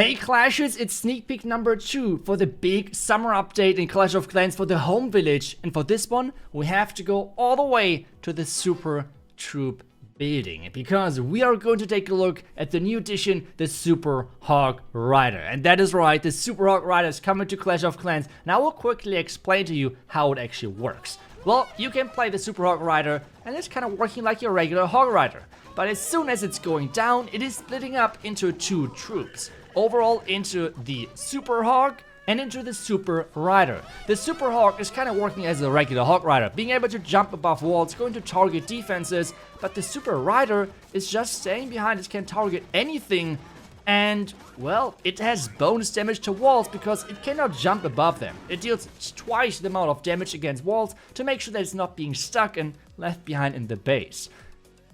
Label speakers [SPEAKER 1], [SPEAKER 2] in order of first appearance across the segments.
[SPEAKER 1] Hey Clashers, it's sneak peek number 2 for the big summer update in Clash of Clans for the home village. And for this one, we have to go all the way to the Super Troop building, because we are going to take a look at the new addition, the Super Hog Rider. And that is right, the Super Hog Rider is coming to Clash of Clans. And I will quickly explain to you how it actually works. Well, you can play the Super Hog Rider, and it's kind of working like your regular Hog Rider. But as soon as it's going down, it is splitting up into 2 troops. Overall into the Super Hog and into the Super Rider. The Super Hog is kind of working as a regular Hog Rider, being able to jump above walls, going to target defenses, but the Super Rider is just staying behind, it can target anything, and, well, it has bonus damage to walls because it cannot jump above them. It deals twice the amount of damage against walls to make sure that it's not being stuck and left behind in the base.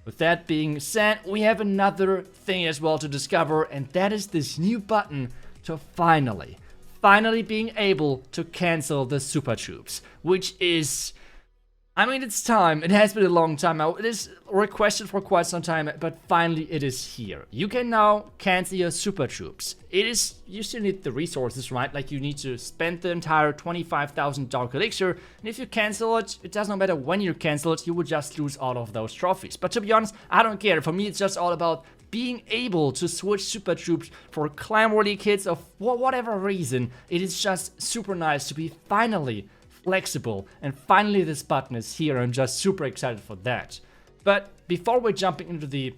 [SPEAKER 1] With that being said, we have another thing as well to discover, and that is this new button to finally being able to cancel the super troops, which is, I mean, it's time. It has been a long time now. It is requested for quite some time, but finally it is here. You can now cancel your super troops. You still need the resources, right? Like, you need to spend the entire 25,000 dark elixir, and if you cancel it, it does not matter when you cancel it, you will just lose all of those trophies. But to be honest, I don't care. For me, it's just all about being able to switch super troops for clan-worthy kids of whatever reason. It is just super nice to be finally flexible, and finally this button is here. I'm just super excited for that. But before we're jumping into the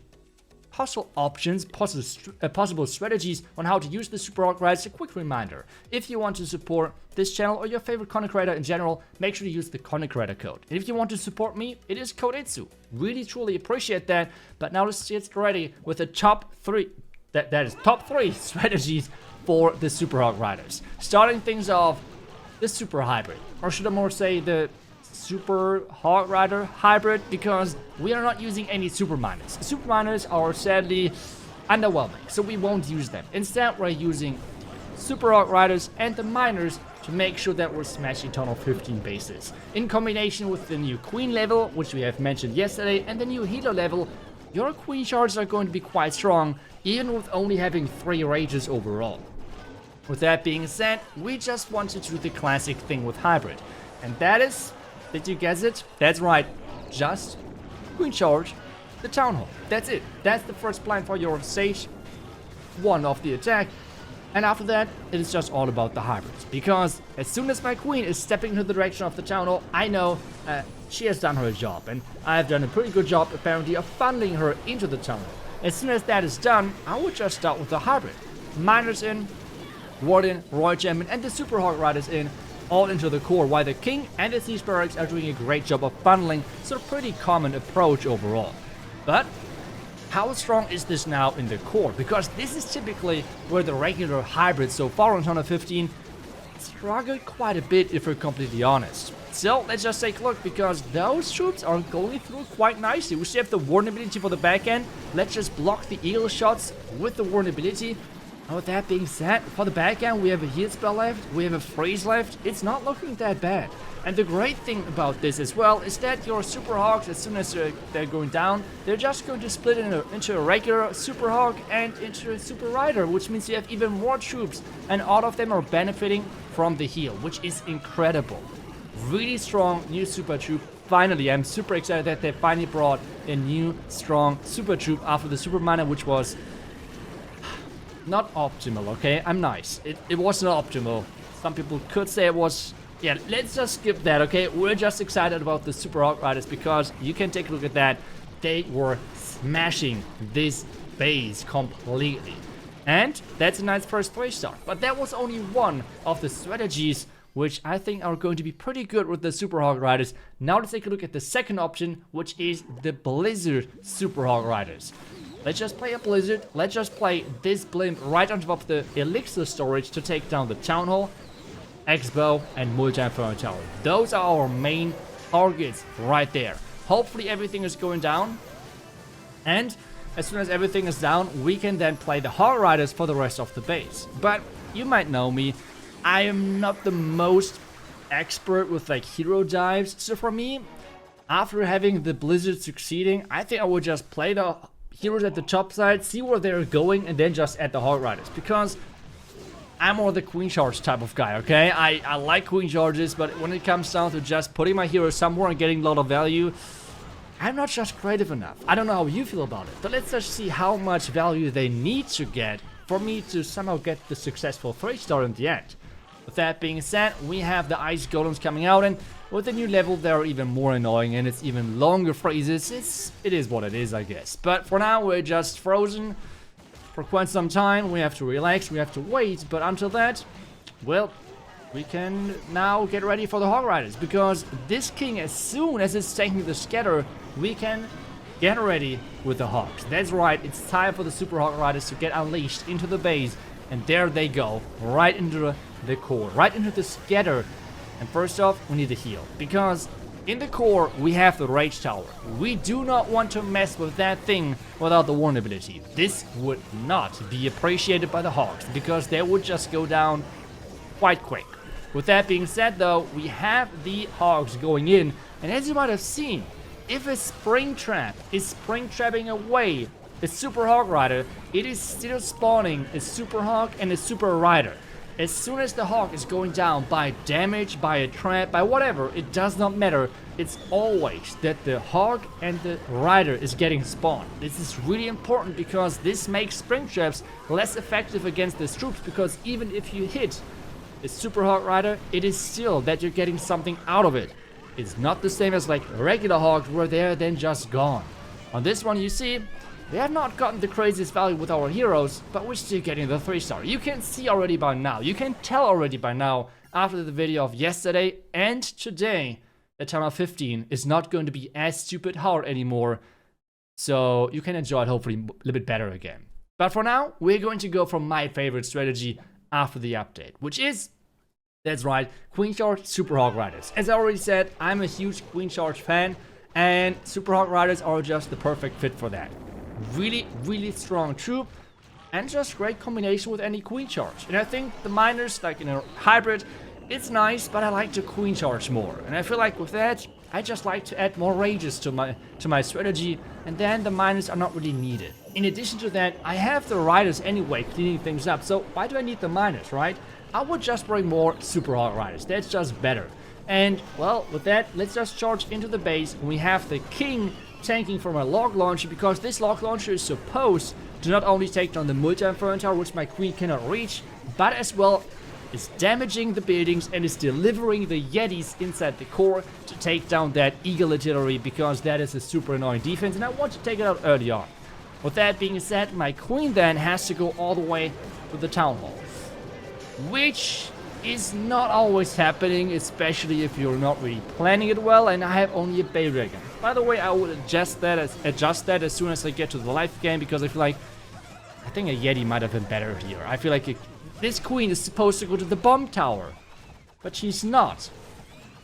[SPEAKER 1] possible options, possible strategies on how to use the Super Hog Rider, a quick reminder: if you want to support this channel or your favorite content creator in general, make sure to use the content creator code. And if you want to support me, it is code iTzu. Really truly appreciate that. But now let's get ready with the top 3 top 3 strategies for the Super Hog Riders. Starting things off, the Super Hybrid, or should I more say the Super Hog Rider Hybrid, because we are not using any Super Miners. Super Miners are sadly underwhelming, so we won't use them. Instead, we're using Super Hog Riders and the Miners to make sure that we're smashing total 15 bases. In combination with the new Queen level, which we have mentioned yesterday, and the new Healer level, your Queen charges are going to be quite strong, even with only having 3 rages overall. With that being said, we just want to do the classic thing with Hybrid. And that is, did you guess it? That's right, just Queen Charge the Town Hall. That's it. That's the first plan for your stage 1 of the attack. And after that, it is just all about the hybrids. Because as soon as my Queen is stepping into the direction of the Town Hall, I know she has done her job. And I have done a pretty good job, apparently, of funneling her into the Town Hall. As soon as that is done, I will just start with the hybrid. Miners in, Warden, Royal Champion, and the Super Hog Riders in, all into the core, while the King and the Siege Barracks are doing a great job of funneling, so a pretty common approach overall. But how strong is this now in the core? Because this is typically where the regular hybrids so far on Town 15 struggled quite a bit, if we're completely honest. So let's just take a look, because those troops are going through quite nicely. We still have the Warden ability for the back end. Let's just block the eagle shots with the Warden ability. And with that being said, for the back end, we have a heal spell left, we have a freeze left. It's not looking that bad. And the great thing about this as well is that your Super Hogs, as soon as they're going down, they're just going to split into a regular Super Hog and into a Super Rider, which means you have even more troops, and all of them are benefiting from the heal, which is incredible. Really strong new Super Troop. Finally, I'm super excited that they finally brought a new strong Super Troop after the Super Miner, which was not optimal, okay? I'm nice. It was not optimal. Some people could say it was. Yeah, let's just skip that, okay? We're just excited about the Super Hog Riders because you can take a look at that. They were smashing this base completely. And that's a nice first 3-star. But that was only one of the strategies which I think are going to be pretty good with the Super Hog Riders. Now let's take a look at the second option, which is the Blizzard Super Hog Riders. Let's just play a Blizzard. Let's just play this blimp right on top of the elixir storage to take down the Town Hall, X-Bow, and Multi-Inferno Tower. Those are our main targets right there. Hopefully everything is going down. And as soon as everything is down, we can then play the Hog Riders for the rest of the base. But you might know me. I am not the most expert with like hero dives. So for me, after having the Blizzard succeeding, I think I would just play the heroes at the top side, see where they're going, and then just add the Hog Riders. Because I'm more the queen charge type of guy, okay? I like queen charges, but when it comes down to just putting my hero somewhere and getting a lot of value, I'm not just creative enough. I don't know how you feel about it, but let's just see how much value they need to get for me to somehow get the successful 3-star in the end. With that being said, we have the ice golems coming out, and with the new level they're even more annoying and it's even longer phrases. It is what it is, I guess. But for now we're just frozen for quite some time. We have to relax, we have to wait, but until that, well, we can now get ready for the Hog Riders, because this king, as soon as it's taking the scatter, we can get ready with the Hogs. That's right, it's time for the Super Hog Riders to get unleashed into the base, and there they go, right into the core, right into the scatter. And first off, we need to heal, because in the core we have the Rage Tower. We do not want to mess with that thing without the Warn ability. This would not be appreciated by the Hogs, because they would just go down quite quick. With that being said though, we have the Hogs going in, and as you might have seen, if a Spring Trap is Spring Trapping away the Super Hog Rider, it is still spawning a Super Hog and a Super Rider. As soon as the Hog is going down by damage, by a trap, by whatever, it does not matter. It's always that the Hog and the Rider is getting spawned. This is really important, because this makes Spring Traps less effective against these troops, because even if you hit the Super Hog Rider, it is still that you're getting something out of it. It's not the same as like regular Hogs where they're then just gone. On this one you see, we have not gotten the craziest value with our heroes, but we're still getting the 3-star. You can see already by now, you can tell already by now, after the video of yesterday and today, that Town 15 is not going to be as stupid hard anymore. So you can enjoy it hopefully a little bit better again. But for now, we're going to go for my favorite strategy after the update, which is, that's right, Queen Charge Super Hog Riders. As I already said, I'm a huge Queen Charge fan, and Super Hog Riders are just the perfect fit for that. Really, really strong troop, and just great combination with any Queen Charge. And I think the miners, like in a hybrid, it's nice, but I like to Queen Charge more. And I feel like with that, I just like to add more rages to my strategy, and then the miners are not really needed. In addition to that, I have the Riders anyway cleaning things up, so why do I need the miners, right? I would just bring more Super Hog Riders, that's just better. And, well, with that, let's just charge into the base. We have the king tanking from a log launcher, because this log launcher is supposed to not only take down the multi-inferno tower, which my queen cannot reach, but as well is damaging the buildings and is delivering the Yetis inside the core to take down that Eagle artillery, because that is a super annoying defense and I want to take it out early on. With that being said, my queen then has to go all the way to the town hall, which is not always happening, especially if you're not really planning it well, and I have only a Bay Dragon. By the way, I would adjust that as soon as I get to the live game, because I feel like, I think a Yeti might have been better here. I feel like this queen is supposed to go to the bomb tower, but she's not.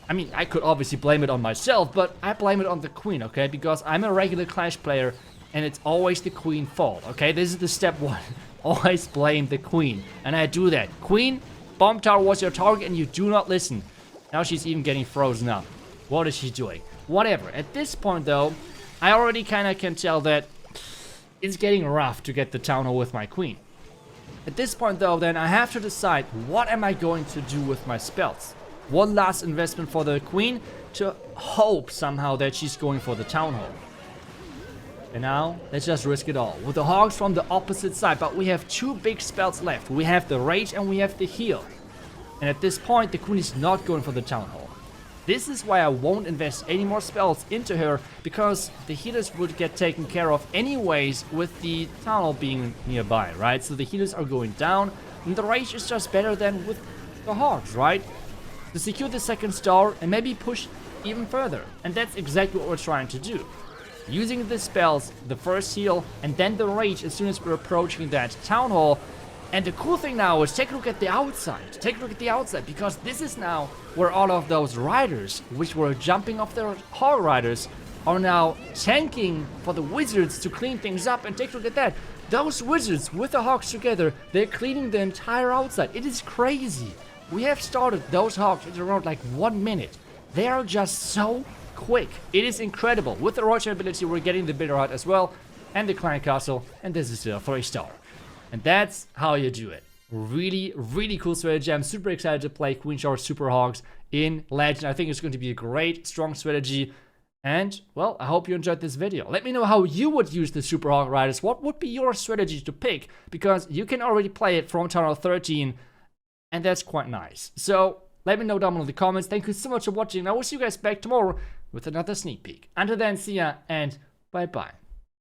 [SPEAKER 1] I mean, I could obviously blame it on myself, but I blame it on the queen, okay? Because I'm a regular Clash player, and it's always the queen's fault, okay? This is the step one. Always blame the queen, and I do that. Queen, bomb tower was your target, and you do not listen. Now she's even getting frozen up. What is she doing? Whatever. At this point, though, I already kind of can tell that it's getting rough to get the town hall with my queen. At this point, though, then I have to decide what am I going to do with my spells. One last investment for the queen to hope somehow that she's going for the town hall. And now, let's just risk it all. With the Hogs from the opposite side, but we have two big spells left. We have the Rage and we have the Heal. And at this point, the queen is not going for the town hall. This is why I won't invest any more spells into her, because the healers would get taken care of anyways with the town hall being nearby, right? So the healers are going down, and the Rage is just better than with the Hogs, right? To secure the second star and maybe push even further. And that's exactly what we're trying to do. Using the spells, the first heal, and then the Rage as soon as we're approaching that town hall. And the cool thing now is take a look at the outside. Take a look at the outside, because this is now where all of those riders, which were jumping off their Hog Riders, are now tanking for the wizards to clean things up. And take a look at that. Those wizards with the Hogs together, they're cleaning the entire outside. It is crazy. We have started those Hogs in around like 1 minute. They are just so quick. It is incredible. With the Roger ability, we're getting the Bitter Heart as well, and the Clan Castle, and this is a 3-star. And that's how you do it. Really cool strategy. I'm super excited to play Queen Charge Super Hogs in Legend. I think it's going to be a great, strong strategy. And, well, I hope you enjoyed this video. Let me know how you would use the Super Hog Riders. What would be your strategy to pick? Because you can already play it from Town Hall 13, and that's quite nice. So, let me know down below in the comments. Thank you so much for watching. I will see you guys back tomorrow with another sneak peek. Until then, see ya, and bye-bye.